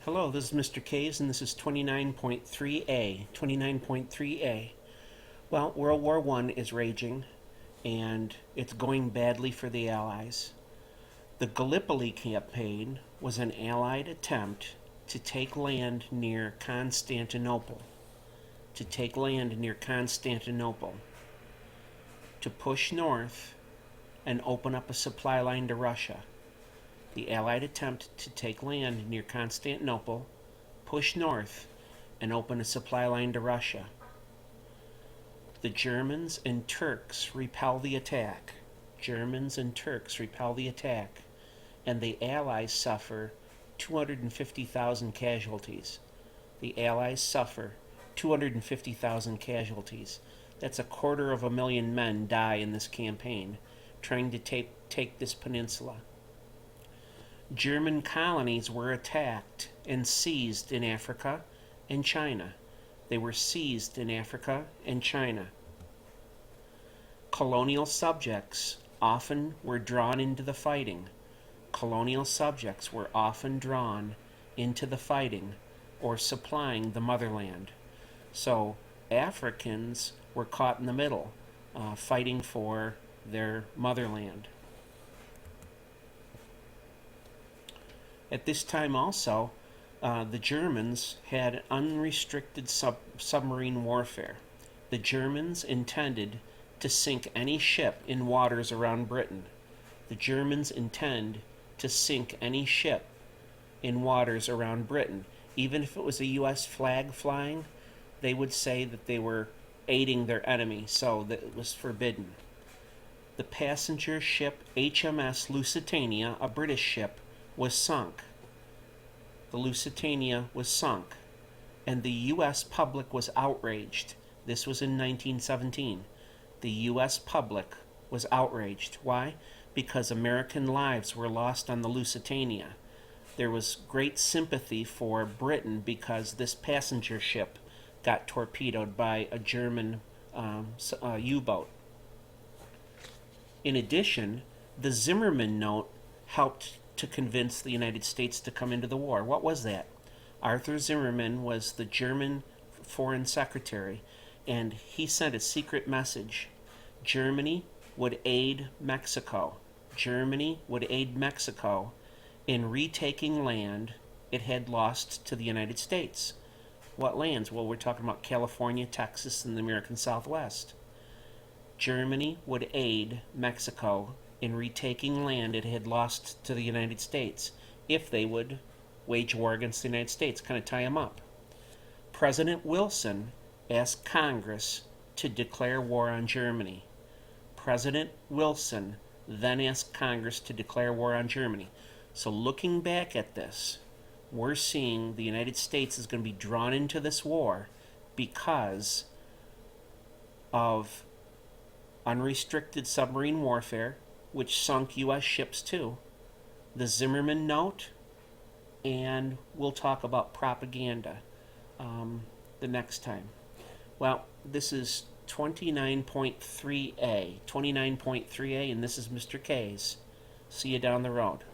Hello, this is Mr. K's, and this is 29.3a. 29.3a. Well, World War I is raging, and it's going badly for the Allies. The Gallipoli campaign was an Allied attempt to take land near Constantinople. To push north and open up a supply line to Russia. The Allied attempt to take land near Constantinople, push north, and open a supply line to Russia. The Germans and Turks repel the attack. And the Allies suffer 250,000 casualties. That's 250,000 men die in this campaign, trying to take this peninsula. German colonies were attacked and seized in Africa and China. Colonial subjects often were drawn into the fighting. Or supplying the motherland. So Africans were caught in the middle, fighting for their motherland. At this time also, the Germans had unrestricted submarine warfare. The Germans intended to sink any ship in waters around Britain. Even if it was a U.S. flag flying, they would say that they were aiding their enemy, so that it was forbidden. The passenger ship HMS Lusitania, a British ship, was sunk. And the U.S. public was outraged. This was in 1917. The U.S. public was outraged. Why? Because American lives were lost on the Lusitania. There was great sympathy for Britain because this passenger ship got torpedoed by a German U-boat. In addition, the Zimmermann Note helped to convince the United States to come into the war. What was that? Arthur Zimmermann was the German foreign secretary, and he sent a secret message. Germany would aid Mexico in retaking land it had lost to the United States. What lands? Well, we're talking about California, Texas, and the American Southwest. Germany would aid Mexico in retaking land it had lost to the United States if they would wage war against the United States, kind of tie them up. President Wilson asked Congress to declare war on Germany. So looking back at this, we're seeing the United States is going to be drawn into this war because of unrestricted submarine warfare, which sunk U.S. ships too, the Zimmermann Note, and we'll talk about propaganda the next time. Well, this is 29.3a, and this is Mr. K's. See you down the road.